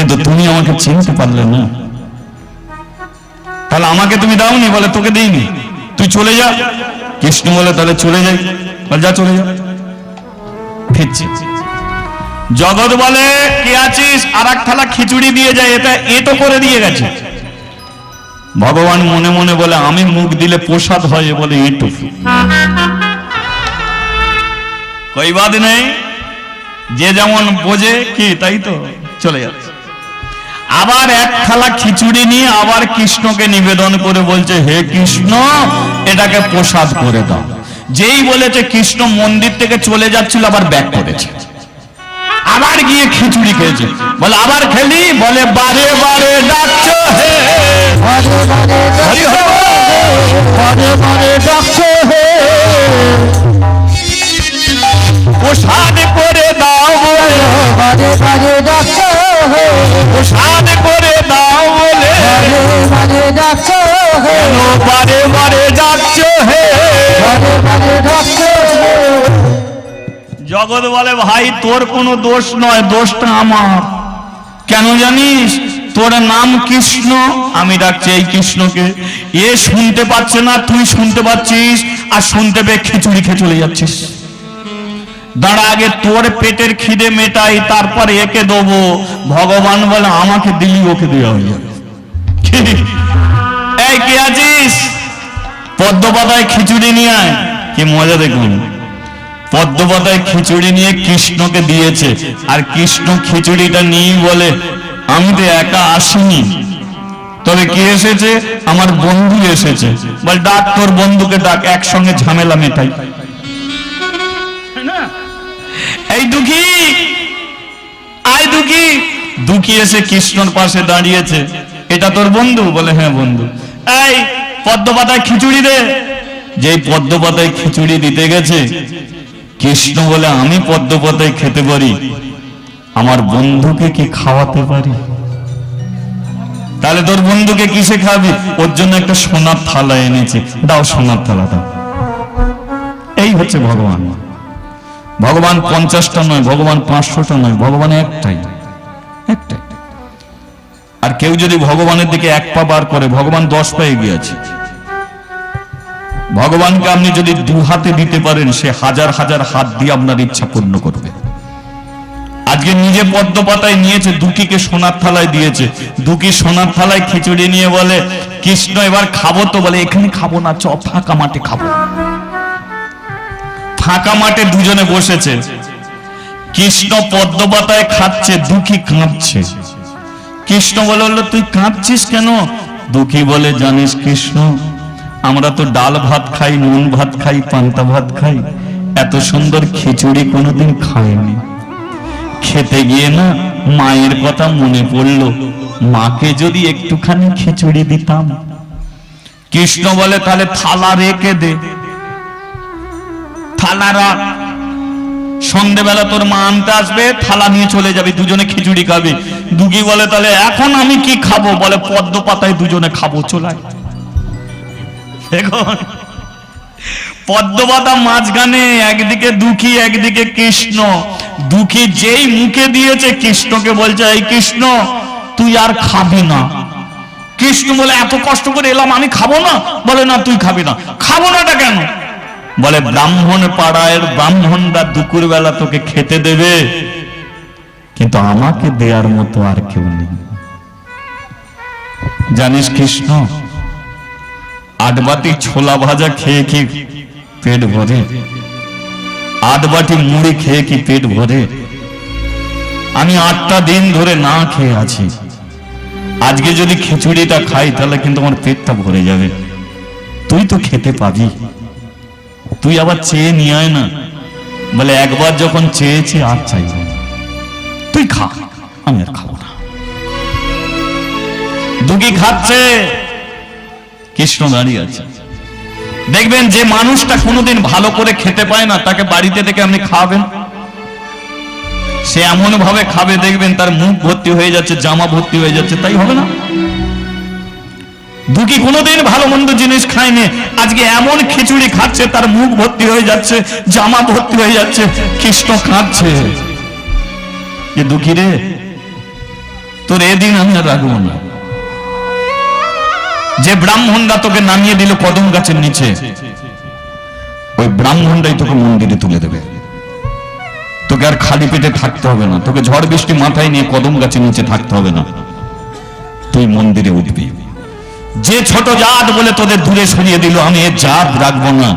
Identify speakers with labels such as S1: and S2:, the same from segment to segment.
S1: কিন্তু তুমি আমাকে চিনতে পারলে না। তাহলে আমাকে তুমি দাওনি? বলে তোকে দিইনি, তুই চলে যা। কৃষ্ণ বলে তাহলে চলে যাই। বলে যা, চলে যা। ফিরছি। জগৎ বলে কে আছিস, আর এক থালা খিচুড়ি দিয়ে যায়, এটা এটো করে দিয়ে গেছে। ভগবান মনে মনে বলে আমি মুখ দিলে প্রসাদ হয়, বলে এটো কই বাদ নেই, যে যেমন বোঝে কি তাই তো চলে যাচ্ছে। আবার এক থালা খিচুড়ি নিয়ে আবার কৃষ্ণকে নিবেদন করে বলছে হে কৃষ্ণ এটাকে প্রসাদ করে দাও। যেই বলেছে কৃষ্ণ মন্দির থেকে চলে যাচ্ছিল, আবার ব্যাক করেছে, আবার গিয়ে খিচুড়ি খেয়েছে। বলে আবার খেলি? বলে বারে বারে ডাকছো হে, বারে বারে ডাকছো হে, প্রসাদ করে দাও, বারে বারে ডাকছো হে, প্রসাদ করে দাও বলে বারে ডাকছো হে, বারে বারে ডাকছো হে, বারে বারে ডাকছো হে। জগৎ বলে ভাই তোর কোনো দোষ নয়, দোষটা আমার। কেন জানিস? তোর নাম কৃষ্ণ, আমি ডাকছি এই কৃষ্ণকে, এ শুনতে পাচ্ছে না, তুই শুনতে পাচ্ছিস, আর শুনতে পেয়ে খিচুড়ি খেয়ে চলে যাচ্ছিস। দাঁড়া আগে তোর পেটের খিদে মেটাই, তারপর একে দেবো। ভগবান বলে আমাকে দিলি ওকে দেওয়া হয়ে যাবে। এই কে আছিস, পদ্ম পাতায় খিচুড়ি নিয়ে আয়। কি মজা দেখুন, পদ্ম পাতায় খিচুড়ি নিয়ে কৃষ্ণকে দিয়েছে, আর কৃষ্ণ খিচুড়িটা নিয়ে বলে আমি তো একা আসিনি, তবে কে এসেছে? আমার বন্ধু এসেছে। বল ডাক তোর বন্ধুকে ডাক, একসঙ্গে ঝামেলা মেটাই। এই দুঃখী আয়, দুঃখী। দুঃখী এসে কৃষ্ণর পাশে দাঁড়িয়েছে। এটা তোর বন্ধু? বলে হ্যাঁ বন্ধু। এই পদ্ম পাতায় খিচুড়ি দে। যেই পদ্ম পাতায় খিচুড়ি দিতে গেছে, কৃষ্ণ বলে আমি পদ্ম পাতায় খেতে পারি, আমার বন্ধুকে কি খাওয়াতে পারি? তাহলে তোর বন্ধুকে কিসে খাবি? ওর জন্য একটা সোনার থালা এনেছি, দাও সোনার থালা দাও। এই হচ্ছে ভগবান। ভগবান 50টা নয়, ভগবান 500টা নয়, ভগবান একটাই, একটাই। আর কেউ যদি ভগবানের দিকে এক পা বার করে, ভগবান 10 পা এগিয়ে আছে। ভগবানকে আপনি যদি 2 হাতে দিতে পারেন, সে হাজার হাজার হাত দিয়ে আপনার ইচ্ছা পূর্ণ করবে। আজকে নিজে পদ্ম পাতায় নিয়েছে, দুঃখীকে সোনার থালায় দিয়েছে। দুঃখী সোনার থালায় খিচুড়ি নিয়ে বলে কৃষ্ণ এবার খাবো তো? বলে এখানে খাবো না, চ ফাঁকা মাঠে খাবো। ফাঁকা মাঠে দুজনে বসেছে, কৃষ্ণ পদ্ম পাতায় খাচ্ছে, দুঃখী কাঁদছে। কৃষ্ণ বলে তুই কাঁদছিস কেন? দুঃখী বলে জানিস কৃষ্ণ, আমরা তো ডাল ভাত খাই, নুন ভাত খাই, পান্তা ভাত খাই, এত সুন্দর খিচুড়ি কোনোদিন খাইনি। খেতে গিয়ে না মায়ের কথা মনে পড়লো, মাকে যদি একটুখানি খিচুড়ি দিতাম। কৃষ্ণ বলে তাহলে থালা রেখে দে, থালা রাখ, সন্ধ্যেবেলা তোর মা আনতে আসবে, থালা নিয়ে চলে যাবে, দুজনে খিচুড়ি খাবে। দুঃখী বলে তাহলে এখন আমি কি খাবো? বলে পদ্ম পাতায় দুজনে খাবো, চলাই। এখন পদ্ম পাতা মাঝখানে, একদিকে দুঃখী একদিকে কৃষ্ণ। দুঃখী যেই মুখে দিয়েছে, কৃষ্ণকে বলছে এই কৃষ্ণ তুই আর খাবি না। কৃষ্ণ বলে এত কষ্ট করে এলাম, আমি খাবো না? বলে না তুই খাবি না। খাবো নাটা কেন? বলে ব্রাহ্মণ পাড়ায় ব্রাহ্মণরা দুপুর বেলা তোকে খেতে দেবে, কিন্তু আমাকে দেওয়ার মতো আর কেউ নেই। জানিস কৃষ্ণ, 8 বাটি ছোলা ভাজা খেয়ে কি পেট ভরে? 8 বাটি মুড়ি খেয়ে কি পেট ভরে? আমি 8টা দিন ধরে না খেয়ে আছি। আজকে যদি খিচুড়িটা খাই তাহলে কিন্তু আমার পেটটা ভরে যাবে। তুই তো খেতে পাবি, তুই আবার চেয়ে নিয়ে আয় না। বলে একবার যখন চেয়েছি আর চাই না, তুই খা, আমি আর খাবো না। দুঃখী খাচ্ছে, কৃষ্ণ দাঁড়িয়ে আছে। দেখবেন যে মানুষটা কোনোদিন ভালো করে খেতে পায় না, তাকে বাড়িতে থেকে আপনি খাওয়াবেন, সে এমন ভাবে খাবে দেখবেন তার মুখ ভর্তি হয়ে যাচ্ছে, জামা ভর্তি হয়ে যাচ্ছে, তাই হবে না? দুঃখী কোনোদিন ভালো মন্দ জিনিস খায়নি, আজকে এমন খিচুড়ি খাচ্ছে, তার মুখ ভর্তি হয়ে যাচ্ছে, জামা ভর্তি হয়ে যাচ্ছে। কৃষ্ণ কাঁদছে যে দুঃখী রে, তোর এদিন আমি আর রাখবো না। যে ব্রাহ্মণরা তোকে নামিয়ে দিল কদম গাছের নিচে, ওই ব্রাহ্মণরাই তোকে মন্দিরে তুলে দেবে। তোকে আর খালি পেটে থাকতে হবে না, তোকে ঝড় বৃষ্টি মাথায় নিয়ে কদম গাছের নিচে থাকতে হবে না, তুই মন্দিরে উঠবি। যে ছোট জাত বলে তোদের দূরে সরিয়ে দিল, আমি এর জাত রাখবো না,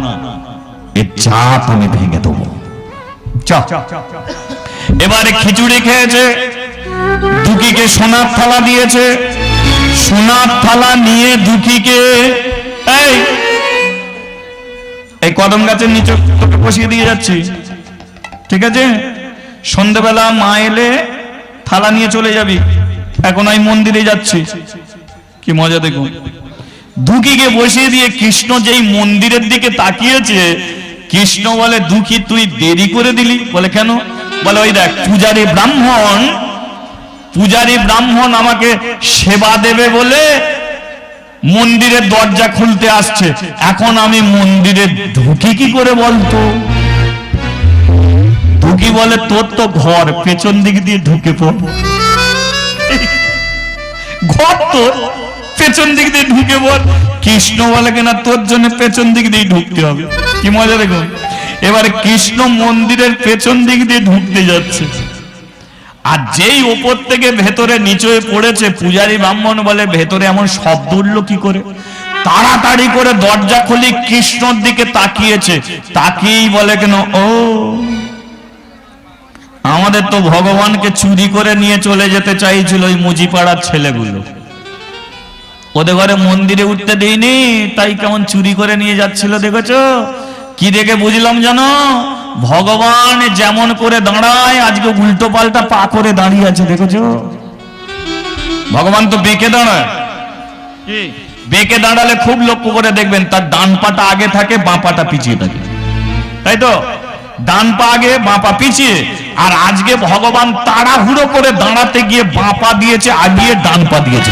S1: এর জাত আমি ভেঙে দেবো। এবারে খিচুড়ি খেয়েছে, দুঃখীকে সোনার থালা দিয়েছে। সোনার থালা নিয়ে দুঃখীকে এই কদম গাছের নিচে তোকে বসিয়ে দিয়ে যাচ্ছি, ঠিক আছে? সন্ধ্যেবেলা মা এলে থালা নিয়ে চলে যাবি, এখন আমি মন্দিরে যাচ্ছি। কি মজা দেখুন, দুঃখীকে বসিয়ে দিয়ে কৃষ্ণ যেই মন্দিরের দিকে তাকিয়েছে, কৃষ্ণ বলে দুঃখী তুই দেরি করে দিলি। বলে কেন? বলে ওই দেখ পূজারী ব্রাহ্মণ আমাকে সেবা দেবে বলে মন্দিরের দরজা খুলতে আসছে, এখন আমি মন্দিরে ঢুকি কি করে বলতো? দুঃখী বলে তোর তো ঘর পেছন দিক দিয়ে ঢুকে পড়, ঘর তোর পেছন দিক দিয়ে ঢুকে পড়। কৃষ্ণ বলে কিনা তোর জন্য পেছন দিক দিয়ে ঢুকতে হবে। কি মজা দেখুন, এবারে কৃষ্ণ মন্দিরের পেছন দিক দিয়ে ঢুকতে যাচ্ছে, আর যেই ওপর থেকে ভেতরে নিচে পড়েছে, পূজারী ব্রাহ্মণ বলে ভেতরে এমন শব্দ উঠলো কি করে? তাড়াতাড়ি করে দরজা খুলি কৃষ্ণর দিকে তাকিয়েছে, তাকিয়েই বলে কেন ও আমাদের তো ভগবানকে চুরি করে নিয়ে চলে যেতে চাইছিল ওই মুজিপাড়ার ছেলেগুলো, ওদের ঘরে মন্দিরে উঠতে দেয়নি, তাই কেমন চুরি করে নিয়ে যাচ্ছিল। দেখেছো? কি দেখে বুঝলাম জানো? ভগবান যেমন করে দাঁড়ায় আজকে উল্টো পাল্টা পা করে দাঁড়িয়ে আছে। দেখেছো? ভগবান তো বেঁকে দাঁড়ায়, বেঁকে দাঁড়ালে খুব লক্ষ্য করে দেখবেন তার ডান পাটা আগে থাকে, বাঁ পাটা পিছিয়ে থাকে, তাই তো? ডান পা আগে, বাঁ পা পিছিয়ে। আর আজকে ভগবান তাড়াহুড়ো করে দাঁড়াতে গিয়ে বাঁ পা দিয়েছে, আগিয়ে ডান পা দিয়েছে।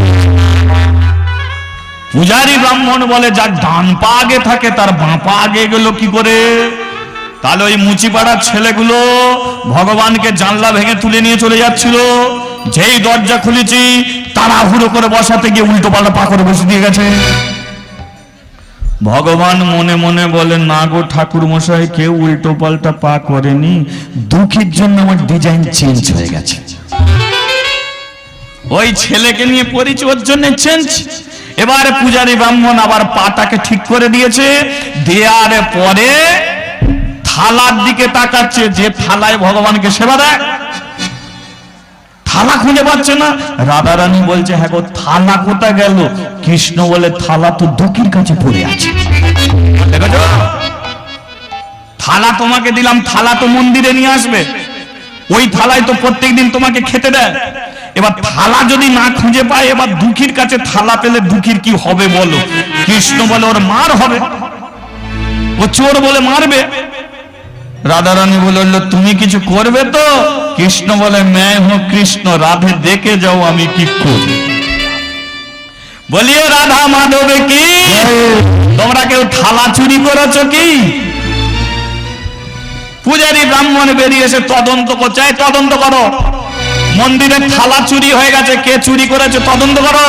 S1: পূজারী ব্রাহ্মণ বলে যার ডান পা আগে থাকে তার বাঁ পা আগে গেল কি করে? তাহলে ওই মুচিপাড়ার ছেলেগুলো ভগবানকে জানলা ভেঙে তুলে নিয়ে চলে যাচ্ছিল, যেই দরজা খুলেছি তাড়াহুড়ো করে বসাতে গিয়ে উল্টো পাল্টা পা করে বসে দিয়ে গেছে। ভগবান মনে মনে বলে না গো ঠাকুর মশাই, কেউ উল্টো পাল্টা পা করেনি, দুঃখীর জন্য আমার ডিজাইন চেঞ্জ হয়ে গেছে। ওই ছেলেকে নিয়ে পড়েছি, ওর জন্য চেঞ্জ। এবারে পূজারী ব্রাহ্মণ আবার পাটাকে ঠিক করে দিয়েছে, দেওয়ার পরে থালার দিকে তাকাচ্ছে, যে থালায় ভগবানকে সেবা দেয়। থালা খুঁজে পাচ্ছে না। রাধারানী বলছে হ্যাঁ গো থালা কোথায় গেল? কৃষ্ণ বলে থালা তো দুঃখীর কাছে পড়ে আছে। দেখেছো? থালা তোমাকে দিলাম, থালা তো মন্দিরে নিয়ে আসবে, ওই থালায় তো প্রত্যেকদিন তোমাকে খেতে দেয়। এবার থালা যদি না খুঁজে পায়, এবার দুঃখীর কাছে থালা পেলে দুঃখীর কি হবে বলো? কৃষ্ণ বলে ওর মার হবে, ও চোর বলে মারবে। রাধারানী বলল তুমি কিছু করবে তো? কৃষ্ণ বলে मैं हूं কৃষ্ণ, রাধে দেখে যাও আমি কি করি। বলিয়ে রাধা মাধবে কি? তোমরা কেউ থালা চুরি করেছো কি? পূজারী ব্রাহ্মণ বেরিয়ে এসে তদন্ত করছে, তদন্ত করো, মন্দিরের থালা চুরি হয়ে গেছে, কে চুরি করেছে তদন্ত করো।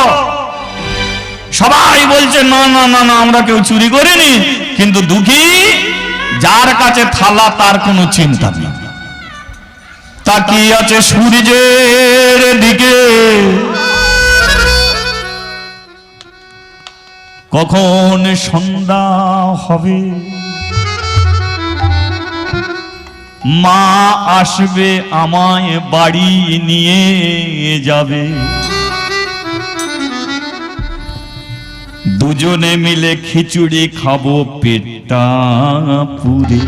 S1: সবাই বলছে না না না না আমরা কেউ চুরি করিনি, কিন্তু দুঃখী যার কাছে থালা তার কোনো চিন্তা নেই, তাকিয়ে আছে সূর্যের দিকে, কখন সন্ধ্যা হবে, মা আসবে আমায় বাড়ি নিয়ে যাবে, দুজনে মিলে খিচুড়ি খাবো পেটটা পুরে।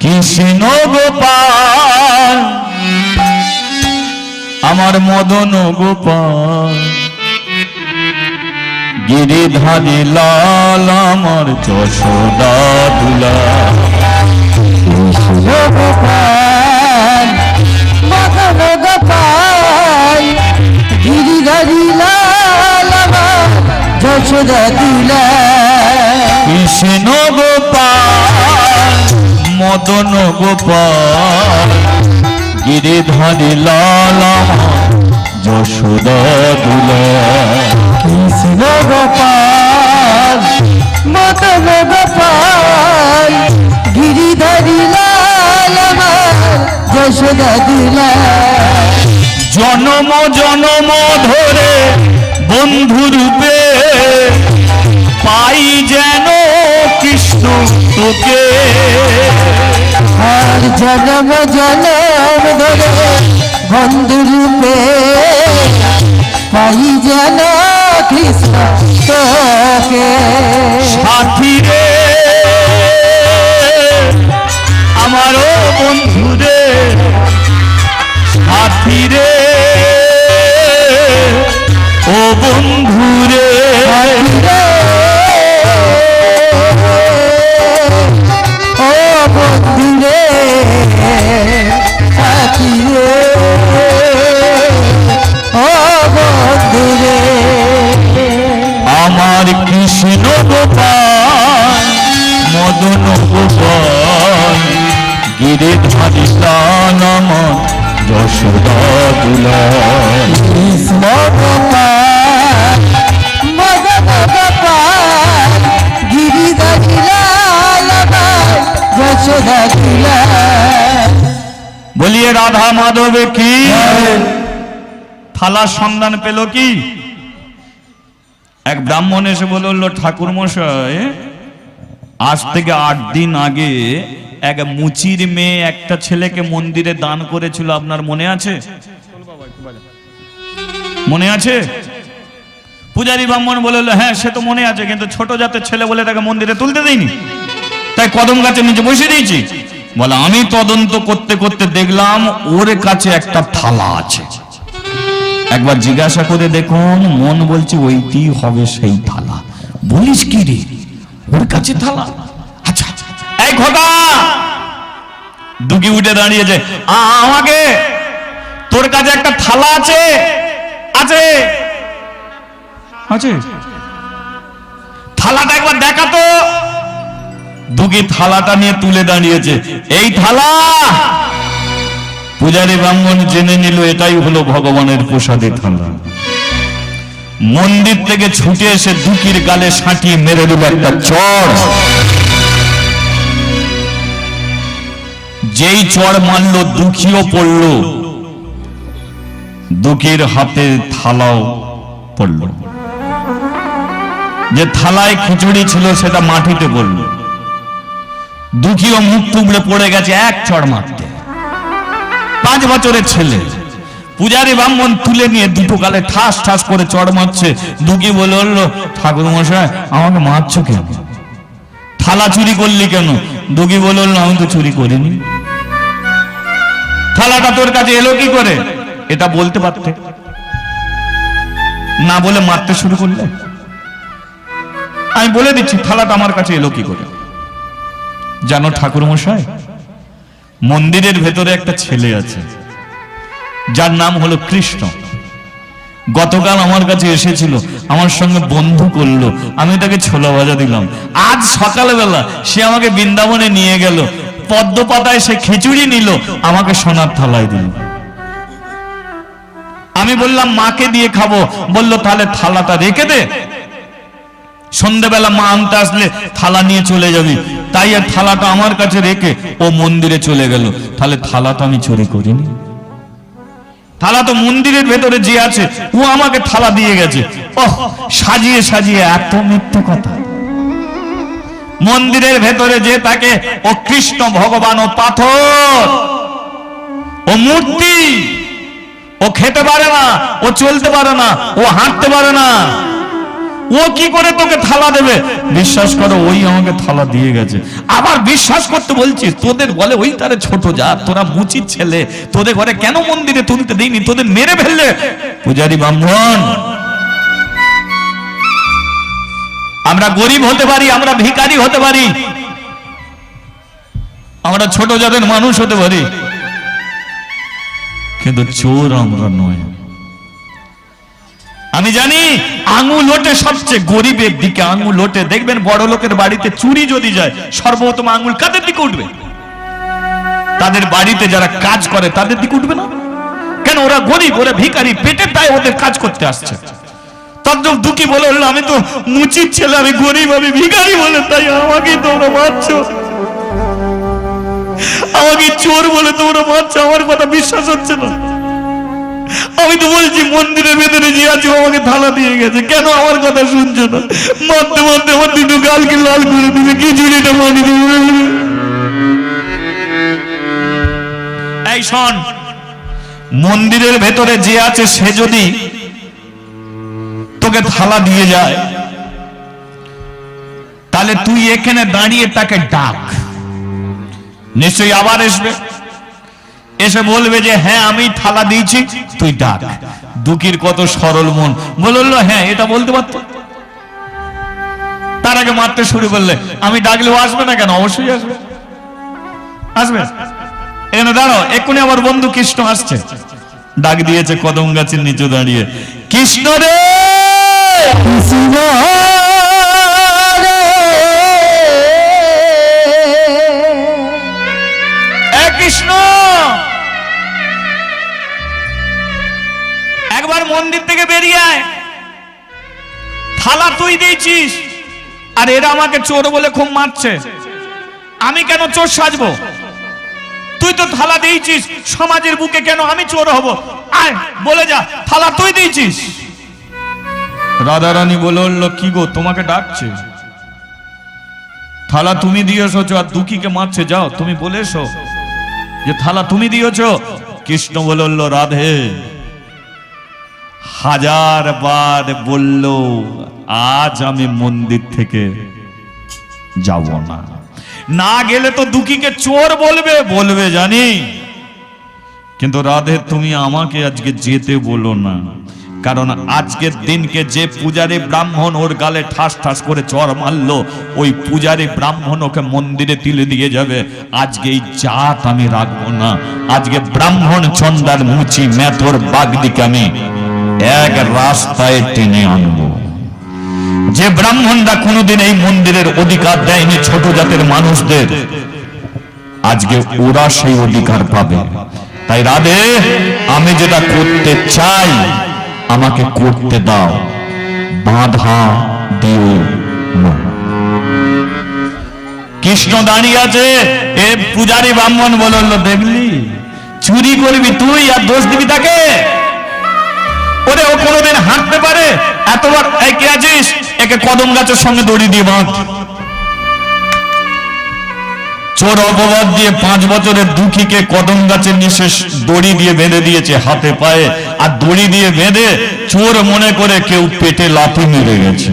S1: কৃষ্ণ গোপাল আমার মদন গোপাল, গিরিধারী লাল আমার যশোদা দুলাল।
S2: কৃষ্ণ গোপাল মদন গোপাল, গিরিধারী লাল আমার যশোদা দুলাল।
S1: কৃষ্ণ গোপাল মদন গোপাল, গিরিধারী লাল আমার যশোদা দুলাল।
S2: কৃষ্ণ গোপাল মদন গোপাল গিরিধারী লাল আমার যশোদা দুলাল।
S1: জনম জনম ধরে বন্ধু রূপে পাই যেন কৃষ্ণ তোকে।
S2: আর জনম জনম ধরে বন্ধু রূপে পাই যেন কৃষ্ণ তোকে।
S1: সাথী রে আমারও বন্ধু রে, সাথী রে ও বন্ধু রে।
S2: ও বন্ধু রে সাথী রে ও বন্ধু রে।
S1: আমার কৃষ্ণ গোপাল মদন গোপাল গিরিধারী লাল আমার যশোদা দুলাল।
S2: কৃষ্ণ গোপাল মদন গোপাল গিরিধারী লাল আমার যশোদা দুলাল।
S1: বলিয়ে রাধা মাধবে কি থালার সন্ধান পেল কি? এক ব্রাহ্মণ এসে বলল, ঠাকুর মশাই আজ থেকে 8 দিন আগে এক মুচির মেয়ে একটা ছেলেকে মন্দিরে দান করেছিল, আপনার মনে আছে? মনে আছে? পূজারী ব্রাহ্মণ বলল, হ্যাঁ সে তো মনে আছে, কিন্তু ছোট জাতের ছেলে বলে তাকে মন্দিরে তুলতে দেয়নি, তাই কদম গাছের নিচে বসে দিয়েছি। বলে আমি তদন্ত করতে করতে দেখলাম ওর কাছে একটা থালা আছে, একবার জিজ্ঞাসা করে দেখুন। মন বলছে ওইটি হবে সেই থালা। বলিস কি রে, ওর কাছে থালা? আচ্ছা এই খোকা, দুকি উঠে দাঁড়িয়েছে, আমাকে তোর কাছে একটা থালা আছে? আছে আছে, থালাটা একবার দেখাতো। দুকি থালাটা নিয়ে তুলে দাঁড়িয়েছে, এই থালা? পূজারী ব্রাহ্মণ জেনে নিল এটাই হলো ভগবানের প্রসাদী থালা। মন্দির থেকে ছুটে এসে দুকির গালে সাঁটিয়ে মেরে দিল একটা চড়। যেই চড় মারল দুঃখীও পড়ল, দুঃখীর হাতে থালাও পড়ল। যে থালায় খিচুড়ি ছিল সেটা মাটিতে পড়ল। দুঃখীও মুখ টুকরে পড়ে গেছে এক চড় মারতে। 5 বছরের ছেলে। পূজারী ব্রাহ্মণ তুলে নিয়ে দুটো গালে ঠাস ঠাস করে চড় মারছে। দুঃখী বলল, ঠাকুর মশাই আমাকে মারছো কেন? থালা চুরি করলি কেন? দুঃখী বলল, আমি তো চুরি করিনি। থালাটা তোর কাছে এলো কি করে? এটা বলতে পারতে না, বলে মারতে শুরু করলে। আমি বলে দিচ্ছি থালাটা আমার কাছে এলো কি করে। জানো ঠাকুর মশাই, মন্দিরের ভেতরে একটা ছেলে আছে যার নাম হলো কৃষ্ণ। গতকাল আমার কাছে এসেছিল, আমার সঙ্গে বন্ধু করলো, আমি তাকে ছোলা ভাজা দিলাম। আজ সকালবেলা সে আমাকে বৃন্দাবনে নিয়ে গেল, পদ্ম পাতায় সে খিচুড়ি নিল, আমাকে সোনার থালায় দিল। আমি বললাম মাকে দিয়ে খাবো, বলল তাহলে থালাটা রেখে দে, সন্ধ্যাবেলা মা আনতে আসলে থালা নিয়ে চলে যাবি। তাই আর থালাটা আমার কাছে রেখে ও মন্দিরে চলে গেল। তাহলে থালাটা আমি চুরি করিনি, থালা তো মন্দিরের ভেতরে যে আছে ও আমাকে থালা দিয়ে গেছে। ওহ, সাজিয়ে সাজিয়ে এত মিথ্যে কথা। মন্দিরের ভেতরে যে থাকে ও কৃষ্ণ ভগবান, ও পাথর, ও মূর্তি। ও খেতে পারে না, ও চলতে পারে না, ও হাঁটতে পারে না, ও কি করে তোকে থালা দেবে? বিশ্বাস করো ওই আমাকে থালা দিয়ে গেছে। আবার বিশ্বাস করতে বলছিস? তোদের বলে ওই তারে ছোট জাত, তোরা মুচির ছেলে, তোদের ঘরে কেন মন্দিরে তুলতে দেয়নি? তোদের মেরে ফেললে। পূজারী ব্রাহ্মণ, আমরা গরিব হতে পারি, আমরা ভিখারি হতে পারি, আমরা ছোট জাতের মানুষ হতে পারি, কিন্তু চোর আমরা নয়। আমি জানি আঙুল ওঠে সবচেয়ে গরিবের দিকে, আঙুল ওঠে। দেখবেন বড় লোকের বাড়িতে চুরি যদি যায় সর্বপ্রথম আঙুল কাদের দিকে উঠবে? তাদের বাড়িতে যারা কাজ করে তাদের দিকে উঠবে না কেন? ওরা গরিব, ওরা ভিখারি, পেটের দায়ে ওদের কাজ করতে আসছে। তদ্রুপ দুঃখী বলে হলো, আমি তো মুচির ছেলে, আমি গরিব, আমি ভিখারি বলে তাই আমাকে তোমরা মারছো, আমাকে চোর বলে তোমরা মারছো, আমার কথা বিশ্বাস হচ্ছে না। আমি তো বলছি মন্দিরের ভেতরে যে আছে আমাকে থালা দিয়ে গেছে, কেন আমার কথা শুনছো না? মারতে মারতে আমার দুটো গালকে লাল করে দিবে, খিচুড়িটা মানি দিবে। এই শোন, মন্দিরের ভেতরে যে আছে সে যদি তোকে থালা দিয়ে যায়, তাহলে তুই এখানে দাঁড়িয়ে তাকে ডাক, নিশ্চয়ই আবার আসবে, এসে বলবে যে হ্যাঁ আমি থালা দিয়েছি, তুই ডাক। দুঃখীর কত সরল মন, বললো হ্যাঁ এটা বলতে পারতো। তার আগে মারতে শুরু করলে আমি ডাকলেও আসবে না কেন? অবশ্যই আসবে, আসবে। এখানে দাঁড়াও, এক্ষুনি আমার বন্ধু কৃষ্ণ আসছে। ডাক দিয়েছে কদম গাছের নিচে দাঁড়িয়ে, কৃষ্ণ রে,
S2: কৃষ্ণ রে,
S1: কৃষ্ণ একবার মন্দির থেকে বেরিয়ে আয়। থালা তুই দিয়েছিস আর এরা আমাকে চোর বলে খুব মারছে, আমি কেন চোর সাজবো? তুই তো থালা দিয়েছিস, সমাজের বুকে কেন আমি চোর হব? আয় বলে যা, থালা তুই দিয়েছিস। রাধারানী বলে উঠলো, কি গো তোমাকে ডাকছে, থালা তুমি দিয়েছো আর দুঃখীকে মারছে, যাও তুমি বলে এসো যে থালা তুমি দিয়েছো। কৃষ্ণ বলে উঠলো, রাধে হাজার বার বলল আজ আমি মন্দির থেকে যাব না, না গেলে তো দুঃখীকে চোর বলবে, বলবে জানি, কিন্তু রাধে তুমি আমাকে আজকে যেতে বলো না, কারণ আজকের দিনকে যে পূজারী ব্রাহ্মণ ওর গালে ঠাস ঠাস করে চর মারলো, ওই পূজারী ব্রাহ্মণ ওকে মন্দিরে তুলে দিয়ে যাবে। আজকে এই জাত আমি রাখবো না, আজকে ব্রাহ্মণ চন্দার মুচি মেথর বাগদিকে আমি এক রাস্তায় টেনে আনবো। যে ব্রাহ্মণরা কোনোদিন এই মন্দিরের অধিকার দেয়নি ছোট জাতের মানুষদের, আজকে ওরা সেই অধিকার পাবে। তাই রাধে আমি যেটা করতে চাই আমাকে করতে দাও, বাধা দিও না। কৃষ্ণ দাঁড়িয়ে আছে, এ পূজারী ব্রাহ্মণ বলল, দেখলি চুরি করবি তুই আর দোষ দিবি তাকে? ওরে ও কোনোদিন হাঁটতে পারে? এতবার কে আছিস, একে কদম গাছের সঙ্গে দড়ি দিয়ে বাঁধ। চোর অপবাদ দিয়ে 5 বছরের দুঃখীকে কদম গাছের নিচে দড়ি দিয়ে বেঁধে দিয়েছে হাতে পায়ে, আর দড়ি দিয়ে বেঁধে চোর মনে করে কেউ পেটে লাথি মেরে গেছে,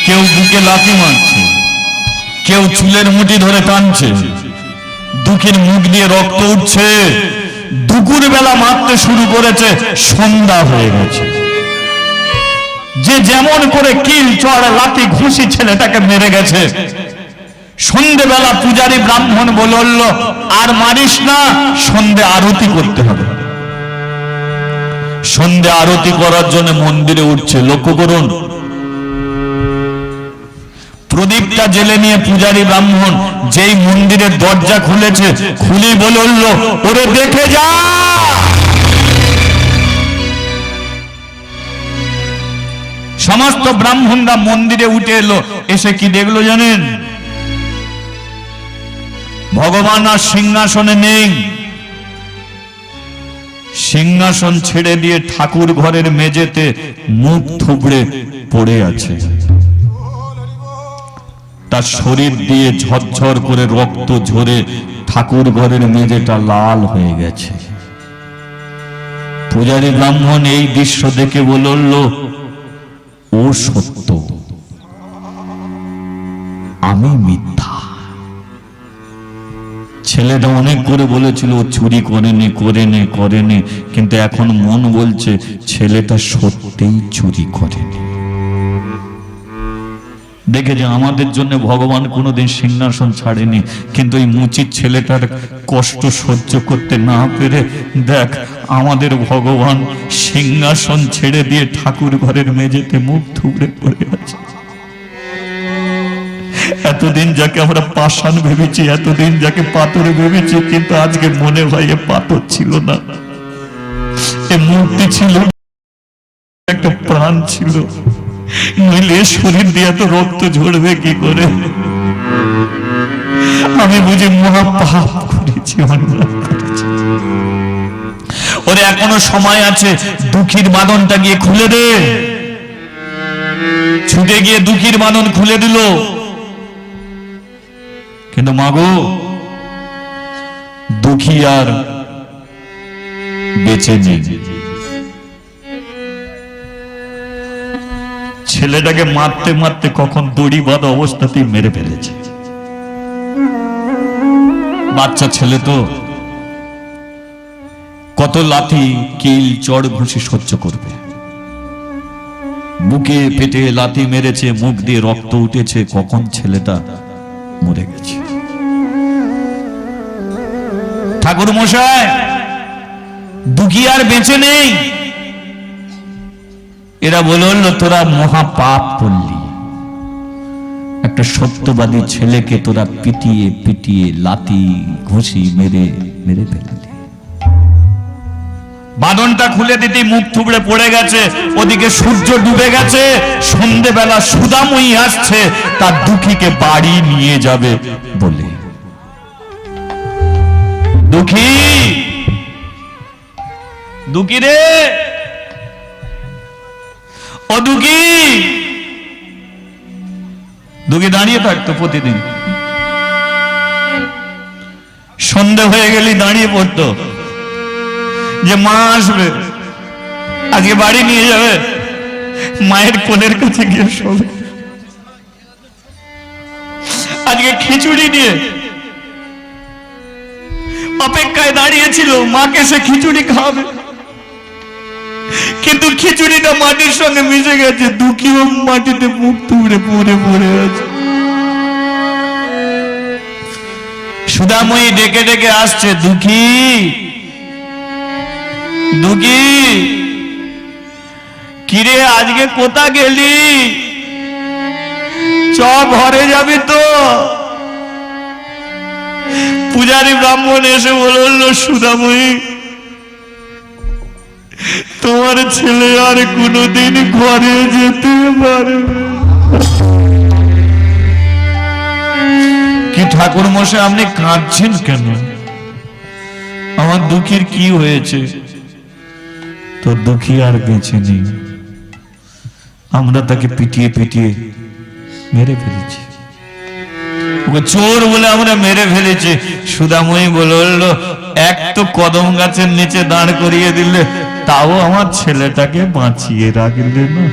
S1: কেউ বুকে লাথি মারছে, কেউ চুলের মুঠি ধরে টানছে, দুঃখীর মুখ দিয়ে রক্ত উঠছে। দুপুর বেলা মারতে শুরু করেছে, সন্ধ্যা হয়ে গেছে। যে যেমন করে কিল চড় লাথি ঘুষি ছেলেটাকে মেরে গেছে, সন্ধ্যেবেলা পূজারী ব্রাহ্মণ বলল, আর মারিস না, সন্ধ্যে আরতি করতে হবে। সন্ধ্যে আরতি করার জন্য মন্দিরে উঠছে, লক্ষ্য করুন। প্রদীপটা জেলে নিয়ে পূজারী ব্রাহ্মণ যেই মন্দিরের দরজা খুলেছে, খুলি বলে উঠল, ওরে দেখে যা। সমস্ত ব্রাহ্মণরা মন্দিরে উঠে এলো, এসে কি দেখলো জানেন? ভগবান আর সিংহাসনে নেই, সিংহাসন ছেড়ে দিয়ে ঠাকুর ঘরের মেঝেতে মুখ থুবড়ে পড়ে আছে। তার শরীর দিয়ে ঝরঝর করে রক্ত ঝরে ঠাকুর ঘরের মেঝেটা লাল হয়ে গেছে। পূজারী ব্রাহ্মণ এই দৃশ্য দেখে বলল, ও সত্য, আমি মিথ্যা। ছেলেটা অনেক করে বলেছিল ও চুরি করেনি, কিন্তু এখন মন বলছে ছেলেটা সত্যিই চুরি করেনি। দেখে যে আমাদের জন্য ভগবান কোনোদিন সিংহাসন ছাড়েনি, কিন্তু এই মুচির ছেলেটার কষ্ট সহ্য করতে না পেরে দেখ আমাদের ভগবান সিংহাসন ছেড়ে দিয়ে ঠাকুর ঘরের মেঝেতে মুখ থুবড়ে পড়ে আছে। এতদিন যাকে আমরা পাষাণ ভেবেছি, এতদিন যাকে পাথরে ভেবেছি, কিন্তু আজকে মনে হয় এ পাথর ছিল না, এ মূর্তি ছিল, একটা প্রাণ ছিল। নইলে শরীর দিয়ে এত রক্ত ঝরবে কি করে? আমি বুঝি মহা পাপ করেছি, অন্যায় করেছি। ওরে এখনো সময় আছে, দুঃখীর বাঁধনটা গিয়ে খুলে দে। ছুটে গিয়ে দুঃখীর বাঁধন খুলে দিল, কিন্তু মাগো দুঃখী আর বেঁচে নেই। ছেলেটাকে মারতে মারতে কখন দড়ি বাঁধা অবস্থাতেই মেরে ফেলেছে। বাচ্চা ছেলে তো কত লাথি কিল চড় ঘুষি সহ্য করবে? বুকে পেটে লাথি মেরেছে, মুখ দিয়ে রক্ত উঠেছে, কখন ছেলেটা মরে গেছে। ঠাকুর মশাই, দুঃখী আর বেঁচে নেই। এরা বলল তোরা মহা পাপ করলি, একটা সত্যবাদী ছেলেকে তোরা পিটিয়ে পিটিয়ে লাথি ঘুষি মেরে মেরে ফেললি। বাঁধনটা খুলে দিতে মুখ থুবড়ে পড়ে গেছে, ওদিকে সূর্য ডুবে গেছে, সন্ধেবেলা সুদাময়ী আসছে তার দুঃখীকে বাড়ি নিয়ে যাবে বলে। দুঃখী, দুঃখী রে, ও দুঃখী। দুঃখী দাঁড়িয়ে থাকতো প্রতিদিন, সন্ধে হয়ে গেলে দাঁড়িয়ে পড়তো যে মা আসবে, আজকে বাড়ি নিয়ে যাবে, মায়ের কোলের কাছে গিয়ে শোবে। আজকে খিচুড়ি নিয়ে অপেক্ষায় দাঁড়িয়েছিল, মাকে সে খিচুড়ি খাওয়াবে, কিন্তু খিচুড়িটা মাটির সঙ্গে মিশে গেছে, দুঃখীও মাটিতে মুখ তুবড়ে পড়ে পড়ে আছে। সুদাময়ী ডেকে ডেকে আসছে, দুঃখী, দুঃখী, কিরে আজকে কোথা গেলি? চ ঘরে যাবি তো? পূজারী ব্রাহ্মণ এসে বলল, সুদাময়ী, তোমার ছেলে আর কোনোদিন ঘরে যেতে পারবে? কি ঠাকুর মশাই, আপনি কাঁদছেন কেন? আমার দুঃখীর কি হয়েছে? তো দুঃখী আর বেঁচে নেই, আমরা তাকে পিটিয়ে পিটিয়ে মেরে ফেলেছি, ওকে চোর বলে আমরা মেরে ফেলেছি। সুদাময়ী বলল, এক তো কদম গাছের নিচে দাঁড় করিয়ে দিলে, তাও আমার ছেলেটাকে বাঁচিয়ে রাখলে না,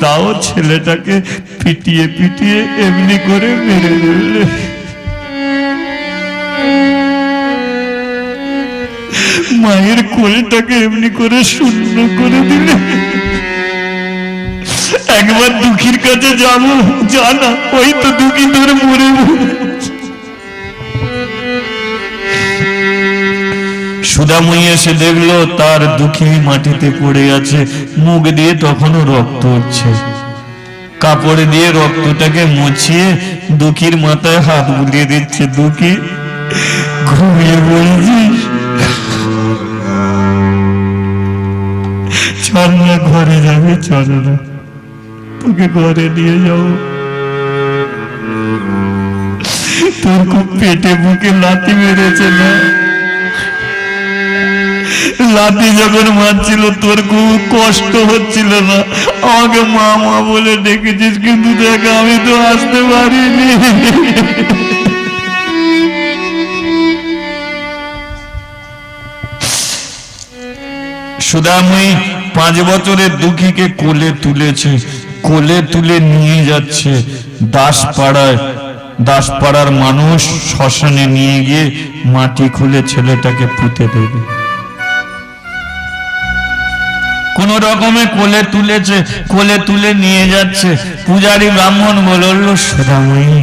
S1: তাও ছেলেটাকে পিটিয়ে পিটিয়ে এমনি করে মেরে দিলে। মায়ের কোলটাকে এমনি করে শূন্য করে দিলে। একবার দুঃখীর কাছে যাবো, জানা ওই তো দুঃখী ধরে মরে মরে। সুদাময়ী এসে দেখলো তার দুঃখী মাটিতে পড়ে আছে, মুখ দিয়ে তখনও রক্ত উঠছে। কাপড় দিয়ে রক্তটাকে মুছিয়ে দুঃখীর মাথায় হাত বুলিয়ে দিচ্ছে, দুঃখী ঘুমিয়ে পড়েছিস? চল না ঘরে যাবে, চল না, তোকে ঘরে নিয়ে যাও। তোর খুব পেটে বুকে লাথি মেরেছে না? লাথি যখন মারছিল তোর খুব কষ্ট হচ্ছিল না? আমাকে মা মা বলে ডেকেছিস, কিন্তু দেখ আমি তো আসতে পারিনি। সুদাময়ী 5 বছরের দুঃখীকে কোলে তুলেছে, কোলে তুলে নিয়ে যাচ্ছে দাসপাড়ার মানুষ শ্মশানে নিয়ে গিয়ে মাটি খুলে ছেলেটাকে পুঁতে দেবে। কোন রকমে কোলে তুলেছে, কোলে তুলে নিয়ে যাচ্ছে। পূজারী ব্রাহ্মণ বলল, সুদাময়ী,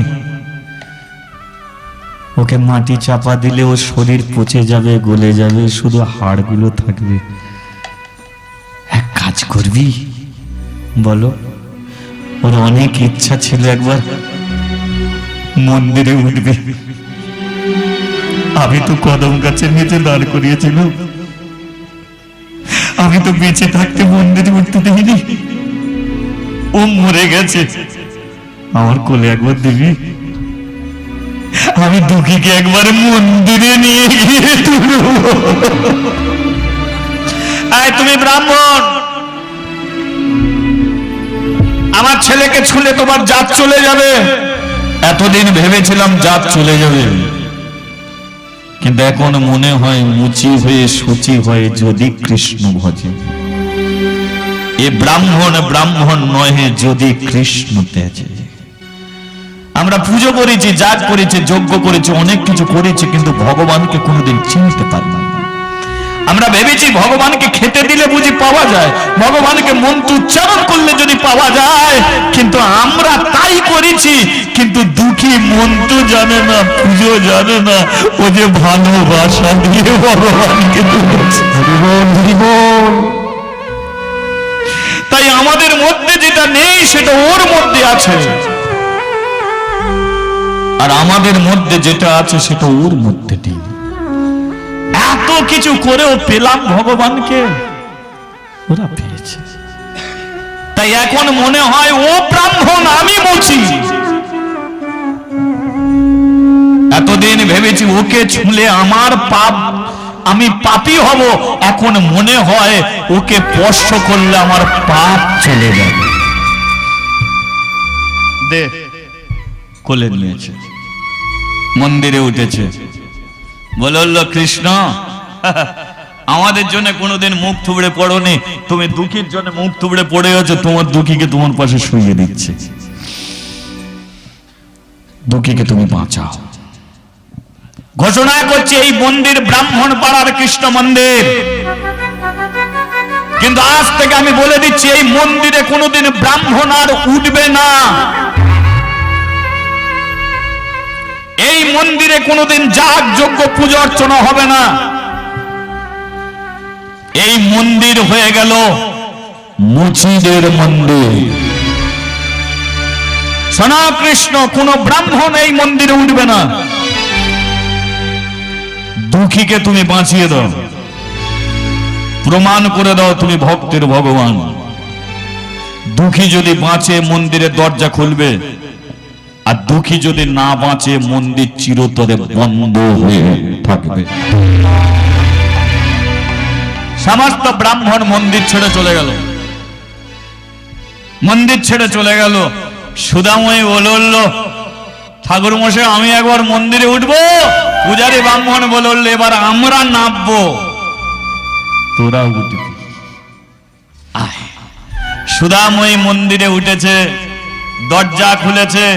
S1: ওকে মাটি চাপা দিলে ওর শরীর পচে যাবে, গলে যাবে, শুধু হাড়গুলো থাকবে। এক কাজ করবি, বলো। ওর অনেক ইচ্ছা ছিল একবার মন্দিরে উঠবে। আমি তো কদম গাছের নিচে দাঁড় করিয়েছিলাম, আমি তো বেঁচে থাকতে মন্দিরে উঠতে দেখিনি। ও মরে গেছে, আমার কোলে একবার দিবি? আমি দুঃখীকে একবার মন্দিরে নিয়ে গিয়ে তুলব। তুমি ব্রাহ্মণ, আমার ছেলেকে ছুলে তোমার জাত চলে যাবে। এতদিন ভেবেছিলাম জাত চলে যাবে, কিন্তু এখন মনে হয় মুচি হয়ে সূচি হয়ে যদি কৃষ্ণ ভজে। এ ব্রাহ্মণ ব্রাহ্মণ নহে যদি কৃষ্ণ তেজে। আমরা পুজো করেছি, যাগ করেছি, যজ্ঞ করেছি, অনেক কিছু করেছি, কিন্তু ভগবানকে কোনোদিন চিনতে পারলাম না। আমরা ভেবেছি ভগবানকে খেতে দিলে বুঝি পাওয়া যায়, ভগবানকে মন্ত্র উচ্চারণ করলে যদি পাওয়া যায়, কিন্তু আমরা তাই করেছি। কিন্তু দুঃখী মন্ত্র জানে না, পুজো জানে না, ও যে ভালোবাসা দিয়ে ভগবানকে তুলেছে। তাই আমাদের মধ্যে যেটা নেই সেটা ওর মধ্যে আছে, আর আমাদের মধ্যে যেটা আছে সেটা ওর মধ্যে নেই। এত কিছু করেও পেলাম ভগবানকে, ওরা পেয়েছে। তাই এখন মনে হয় ও ব্রাহ্মণ, আমি মুচি। এতদিন ভেবেছি ওকে ছুঁলে আমার পাপ, আমি পাপী হব। এখন মনে হয় ওকে স্পর্শ করলে আমার পাপ চলে যাবে। দে কোলে নিয়েছে, মন্দিরে উঠেছে, বলল কৃষ্ণ আমাদের জন্য কোনোদিন মুখ থুবড়ে পড়োনি, তুমি দুঃখীর জন্য মুখ থুবড়ে পড়ে আছো, তোমার দুঃখীকে তোমার পাশে শুইয়ে দিচ্ছে, দুঃখীকে তুমি বাঁচাও। ঘোষণা করছে এই মন্দির ব্রাহ্মণ পাড়ার কৃষ্ণ মন্দির, কিন্তু আজ থেকে আমি বলে দিচ্ছি এই মন্দিরে কোনোদিন ব্রাহ্মণ আর উঠবে না। এই মন্দিরে কোনোদিন যাগ যজ্ঞ পূজা অর্চনা হবে না। এই মন্দির হয়ে গেল মুচিদের মন্দির। শোনো কৃষ্ণ, কোন ব্রাহ্মণ এই মন্দিরে উঠবে না। দুঃখীকে তুমি বাঁচিয়ে দাও, প্রমাণ করে দাও তুমি ভক্তের ভগবান। দুঃখী যদি বাঁচে মন্দিরের দরজা খুলবে, আর দুঃখী যদি না বাঁচে মন্দির চিরতরে বন্ধ হয়ে থাকবে। সমস্ত ব্রাহ্মণ মন্দির ছেড়ে চলে গেল, মন্দির ছেড়ে চলে গেল। সুদাময়ী বলল ঠাকুর মশাই আমি একবার মন্দিরে উঠবো। পূজারী ব্রাহ্মণ বলল এবার আমরা নামবো, তোরা উঠবি। আয়, সুদাময়ী মন্দিরে উঠেছে, দরজা খুলেছে,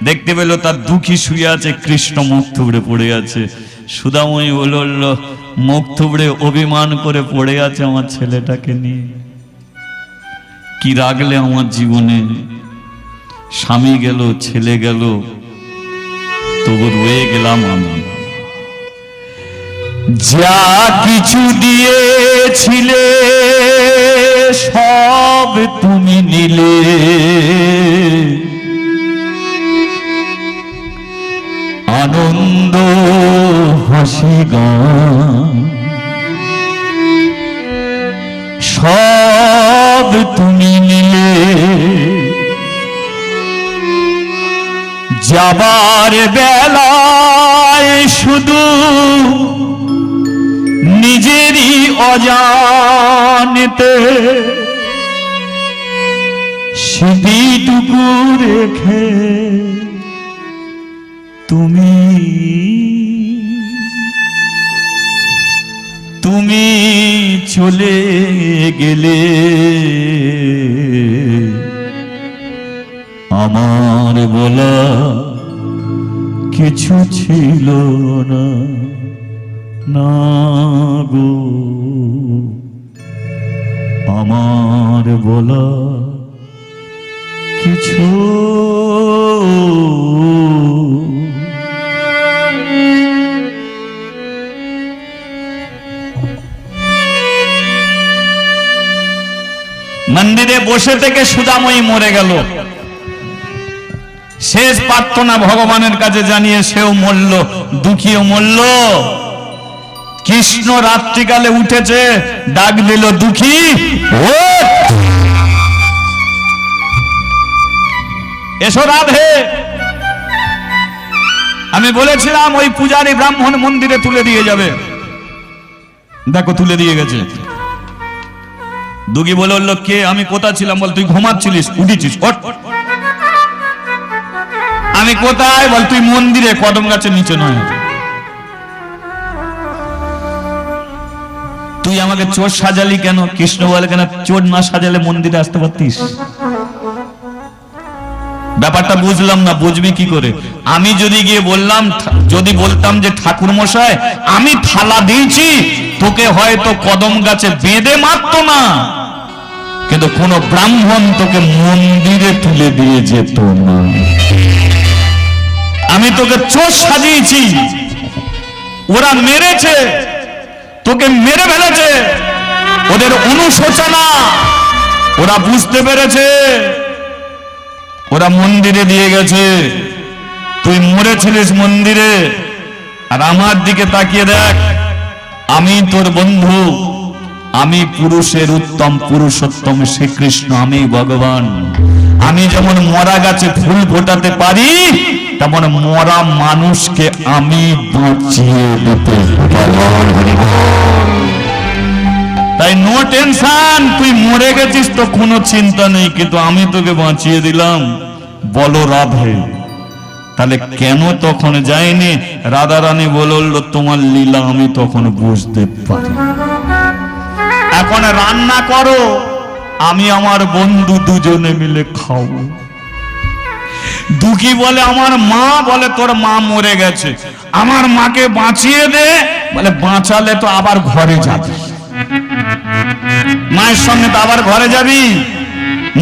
S1: দেখতে পেল তার দুঃখী শুয়ে আছে, কৃষ্ণ মুখ থুবড়ে পড়ে আছে। সুদাময়ী বলল মুখ থুবড়ে অভিমান করে পড়ে আছে আমার ছেলেটাকে নিয়ে, কি রাগলে আমার জীবনে, স্বামী গেল, ছেলে গেল, তবু রয়ে গেলাম আমি। যা কিছু দিয়েছিলে সব তুমি নিলে, আনন্দ হাসি গান সব তুমি নিলে, যাবার বেলায় শুধু নিজেরই অজানিতে স্মৃতিটুকু রেখে তুমি তুমি চলে গেলে, আমার বলা কিছু ছিল না, না গো আমার বলা কিছু। মন্দিরে বসে থেকে সুদাময়ী মরে গেল। শেষ প্রার্থনা ভগবানের কাছে জানিয়ে সেও মরল, দুঃখীও মরল। কৃষ্ণ রাত্রিকালে উঠেছে, ডাক দিল, দুঃখী ওঠ, এসো রাধে। আমি বলেছিলাম ওই পূজারী ব্রাহ্মণ মন্দিরে তুলে দিয়ে যাবে, দেখো তুলে দিয়ে গেছে। দুঃখী বলে বলল, কে? আমি কোথায় ছিলাম? বল, তুই ঘুমাচ্ছিলিস, উঠেছিস, ওঠ। আমি কোথায়? বল, তুই মন্দিরে, কদম গাছের নিচে নয়। তুই আমাকে চোর সাজালি কেন? কৃষ্ণ বলে, কেন চোর না সাজালে মন্দিরে আসতে পারতিস? ব্যাপারটা বুঝলাম না। বুঝবি কি করে? আমি যদি গিয়ে বললাম, যদি বলতাম যে ঠাকুর মশাই আমি থালা দিয়েছি, তোকে হয়তো কদম গাছে বেঁধে মারতো না, কিন্তু কোন ব্রাহ্মণ তোকে মন্দিরে তুলে দিয়ে যেত না। আমি তোকে চোর সাজিয়েছি, ওরা মেরেছে, তোকে মেরে ফেলেছে, ওদের অনুশোচনা ওরা বুঝতে পেরেছে, ওরা মন্দিরে দিয়ে গেছে। তুই মরেছিলিস মন্দিরে, আর আমার দিকে তাকিয়ে দেখ, আমি তোর বন্ধু, আমি পুরুষের উত্তম পুরুষোত্তম শ্রীকৃষ্ণ, আমি ভগবান। আমি যেমন মরা গাছে ফুল ফোটাতে পারি, তেমন মরা মানুষকে আমি বাঁচিয়ে দিতে পারি। তাই নো টেনশন, তুই মরে গেছিস তো কোনো চিন্তা নেই, কিন্তু আমি তোকে বাঁচিয়ে দিলাম। বলো রাধে। তাহলে কেন তখন যায়নি? রাধা রানী বলল, তোমার লীলা আমি তখন বুঝতে পারি। এখন রান্না করো, আমি আমার বন্ধু দুজনে মিলে খাবো। দুঃখী বলে, আমার মা? বলে, তোর মা মরে গেছে, আমার মাকে বাঁচিয়ে দে। বলে, বাঁচালে তো আবার ঘরে যাবে, মায়ের সঙ্গে তো আবার ঘরে যাবি।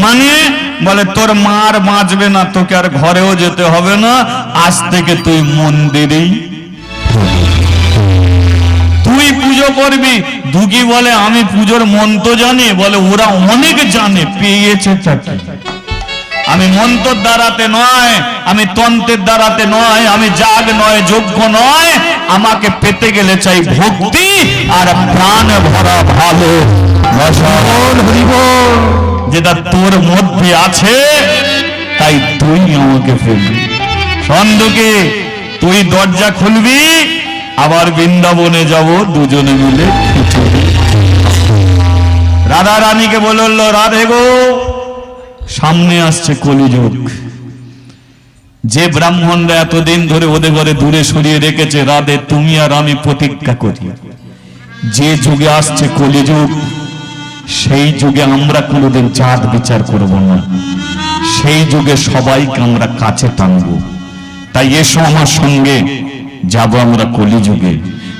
S1: মানে? বলে, তোর মা আর বাঁচবে না, তোকে আর ঘরেও যেতে হবে না, আজ থেকে তুই মন্দিরেই তুই পুজো করবি। দুঃখী বলে, আমি পুজোর মন্ত্র জানি? বলে, ওরা অনেক জানে, পেয়েছে চাকরি। আমি মন্ত্রের দ্বারাতে নয়, আমি তন্ত্রের দ্বারাতে নয়, আমি যাগ নয়, যজ্ঞ নয়, আমাকে পেতে গেলে চাই ভক্তি আর প্রাণ ভরা ভালো যেটা তোর মধ্যে আছে, তাই তুই আমাকে ফেলবি। সন্দুকে তুই দরজা খুলবি, আবার বৃন্দাবনে যাব দুজনে মিলে খিচুড়ি। রাধা রানীকে বলল, রাধে গো, সামনে আসছে কলিযুগ। যে ব্রাহ্মণরা এতদিন ধরে ওদের ঘরে দূরে সরিয়ে রেখেছে, রাধে তুমি আর আমি প্রতিজ্ঞা করি, যে যুগে আসছে কলিযুগ, সেই যুগে আমরা কোনোদিন জাত বিচার করব না, সেই যুগে সবাইকে আমরা কাছে টানব। তাই এসো আমার সঙ্গে, যাব আমরা কলিযুগে।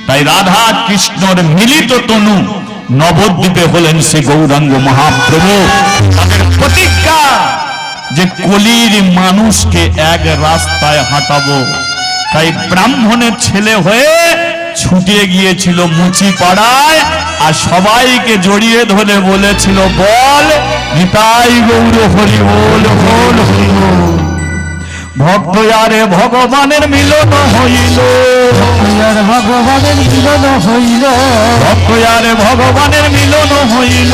S1: তাই রাধা কৃষ্ণর মিলিত তনু নবদ্বীপে হলেন সে গৌরাঙ্গ মহাপ্রভু। তাদের প্রতিজ্ঞা যে কলির মানুষকে এক রাস্তায় হাঁটাবো। তাই ব্রাহ্মণের ছেলে হয়ে ছুটে গিয়েছিল মুচি পাড়ায়, আর সবাইকে জড়িয়ে ধরে বলেছিল, বল নিতাই গৌর হরি বল, বল হরি বল। ভক্ত আরে ভগবানের মিলন হইল, ভগবানের মিলন হইল, ভক্ত আরে ভগবানের মিলন হইল,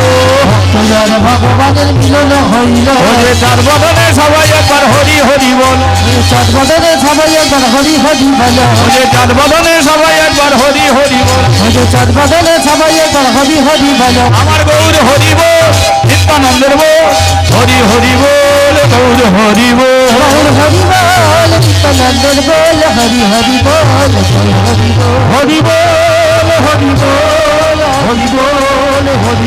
S1: ভগবানের মিলন হইল। ওরে চার বদনে সবাই একবার হরি হরি বল, চার বদনে সবাই একবার হরি হরি বল, ওরে চার বদনে সবাই একবার হরি হরি বল, ওরে চার বদনে সবাই একবার হরি হরি বল। আমার গৌর হরি বল, নিত্যানন্দের বল, হরি হরি বল, গৌর হরি বল, গৌর হরি বল, নিত্যানন্দের বল, হরি হরি বল, হরি বল, হরি বল, হরি বল, হরি বল, হরি